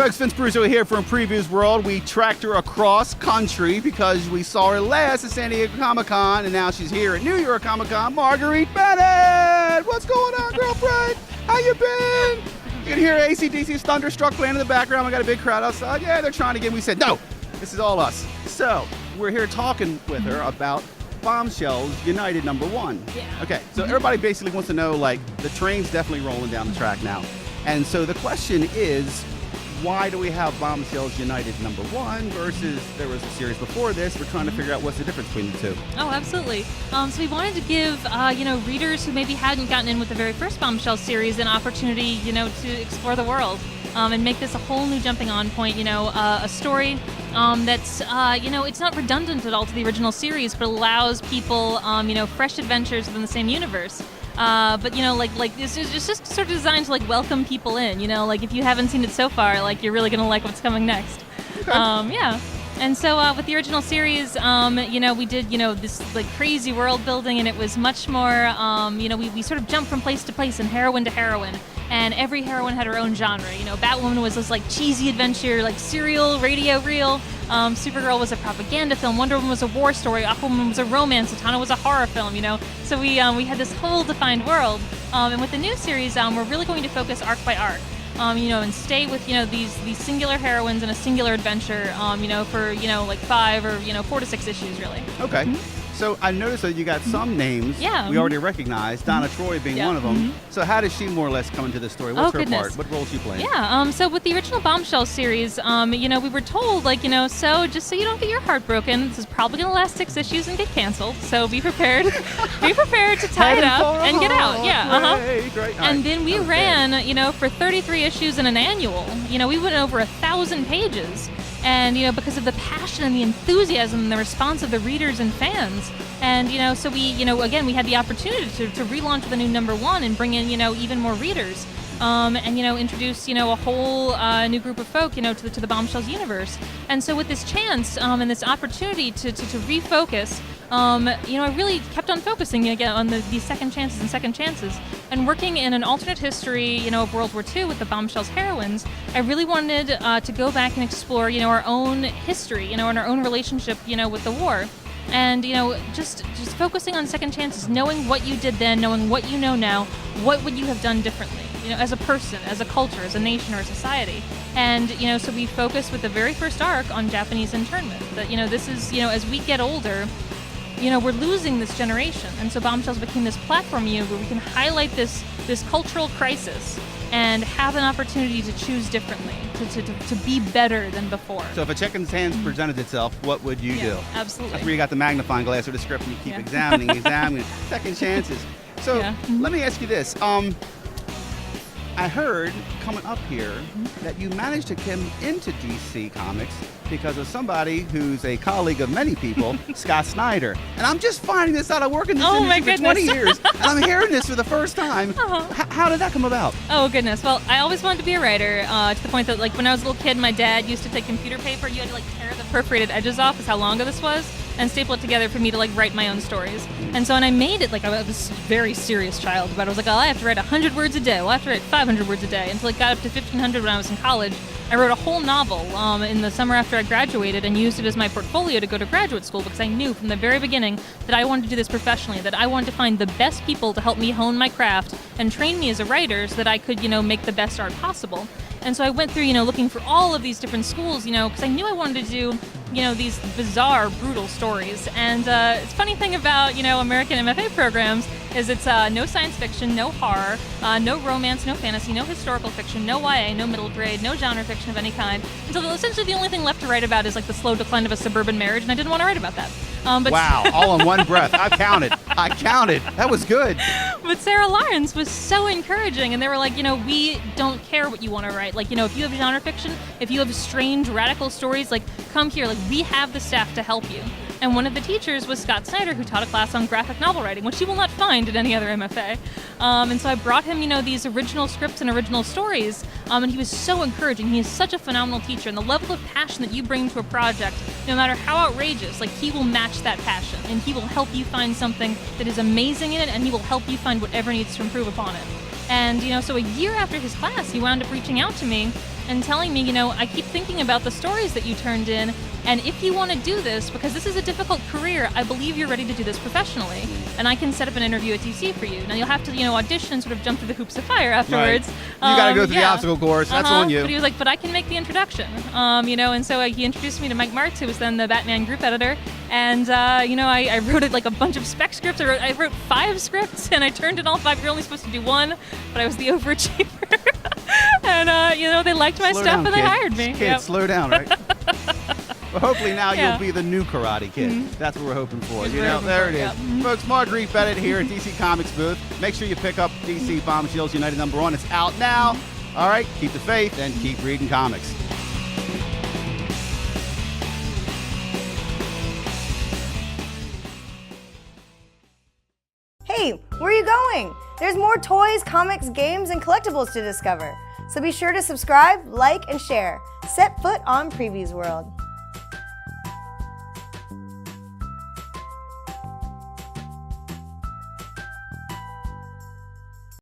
Folks, Vince Bruzzo here from Previews World. We tracked her across country because we saw her last at San Diego Comic-Con, and now she's here at New York Comic-Con. Marguerite Bennett! What's going on, girlfriend? How you been? You can hear AC/DC's Thunderstruck playing in the background. We got a big crowd outside. Yeah, they're trying to get me. We said, no, this is all us. So, we're here talking with her about Bombshells United #1. Yeah. Okay, so everybody basically wants to know, like, the train's definitely rolling down the track now. And so the question is, why do we have Bombshells United #1 versus there was a series before this? We're trying to figure out what's the difference between the two. Oh, absolutely. So we wanted to give, readers who maybe hadn't gotten in with the very first Bombshell series an opportunity, to explore the world and make this a whole new jumping on point, a story that's, it's not redundant at all to the original series, but allows people, fresh adventures within the same universe. But this is just sort of designed to welcome people in. If you haven't seen it so far, you're really gonna like what's coming next. Okay. Yeah. And so with the original series, we did this crazy world building, and it was much more. We sort of jumped from place to place and heroine to heroine, and every heroine had her own genre. Batwoman was this cheesy adventure, serial radio reel. Supergirl was a propaganda film. Wonder Woman was a war story. Aquaman was a romance. Zatanna was a horror film. So we had this whole defined world. And with the new series, we're really going to focus arc by arc. And stay with these singular heroines in a singular adventure. For 5 or 4 to 6 issues, really. Okay. Mm-hmm. So I noticed that you got some names we already recognize, Donna Troy being one of them. Mm-hmm. So how does she more or less come into the story? What's her goodness. part? What role is she playing? Yeah, so with the original Bombshell series, we were told, so just so you don't get your heart broken, this is probably going to last 6 issues and get canceled. So be prepared. Be prepared to tie it up and get out. Yeah, Great. And then we ran, for 33 issues and an annual. We went over 1,000 pages. And, because of the passion and the enthusiasm and the response of the readers and fans. And, so we, again, we had the opportunity to relaunch with a new #1 and bring in, even more readers. And, introduce, a whole new group of folk, to the Bombshells universe. And so with this chance and this opportunity to refocus, I really kept on focusing again on these second chances. And working in an alternate history, of World War II with the Bombshells heroines, I really wanted to go back and explore, our own history, and our own relationship, with the war. And, just focusing on second chances, knowing what you did then, knowing what you know now, what would you have done differently, as a person, as a culture, as a nation, or a society. And, so we focus with the very first arc on Japanese internment. That, this is, as we get older, we're losing this generation. And so Bombshells became this platform, where we can highlight this cultural crisis and have an opportunity to choose differently, to be better than before. So if a chicken's hands presented itself, what would you do? Absolutely. That's where you got the magnifying glass or the script and you keep examining. Second chances. So let me ask you this. I heard coming up here that you managed to come into DC Comics because of somebody who's a colleague of many people, Scott Snyder. And I'm just finding this out. I work in this industry for 20 years, and I'm hearing this for the first time. How did that come about? Oh, goodness. Well, I always wanted to be a writer, to the point that, when I was a little kid, my dad used to take computer paper. You had to, tear the perforated edges off, is how long ago this was, and staple it together for me to, write my own stories. And so when I made it, I was a very serious child, but I was like, oh, I have to write 100 words a day. Well, I have to write 500 words a day, until it got up to 1,500 when I was in college. I wrote a whole novel in the summer after I graduated and used it as my portfolio to go to graduate school because I knew from the very beginning that I wanted to do this professionally, that I wanted to find the best people to help me hone my craft and train me as a writer so that I could, make the best art possible. And so I went through, looking for all of these different schools, because I knew I wanted to do, these bizarre, brutal stories. And it's funny thing about, American MFA programs is it's no science fiction, no horror, no romance, no fantasy, no historical fiction, no YA, no middle grade, no genre fiction of any kind. And so essentially the only thing left to write about is the slow decline of a suburban marriage, and I didn't want to write about that. But wow, all in one breath. I counted. That was good. But Sarah Lawrence was so encouraging, and they were like, we don't care what you want to write. If you have genre fiction, if you have strange, radical stories, come here. We have the staff to help you. And one of the teachers was Scott Snyder, who taught a class on graphic novel writing, which you will not find at any other MFA. And so I brought him, these original scripts and original stories, and he was so encouraging. He is such a phenomenal teacher, and the level of passion that you bring to a project, no matter how outrageous, he will match that passion, and he will help you find something that is amazing in it, and he will help you find whatever needs to improve upon it. And, so a year after his class, he wound up reaching out to me and telling me, I keep thinking about the stories that you turned in, and if you want to do this, because this is a difficult career, I believe you're ready to do this professionally, and I can set up an interview at DC for you. Now you'll have to, audition and sort of jump through the hoops of fire afterwards. Right. You got to go through the obstacle course. That's on you. But he was like, but I can make the introduction, and so he introduced me to Mike Martz, who was then the Batman group editor, and I wrote it like a bunch of spec scripts. I wrote 5 scripts, and I turned in all 5. You're only supposed to do 1, but I was the overachiever. And they liked my stuff, and they hired me. Kid, slow down, right? But hopefully now you'll be the new Karate Kid. That's what we're hoping for. There it is. Folks, Marguerite Bennett here at DC Comics booth. Make sure you pick up DC Bombshells United #1. It's out now. All right, keep the faith and keep reading comics. Hey, where are you going? There's more toys, comics, games, and collectibles to discover. So be sure to subscribe, like, and share. Set foot on Previews World.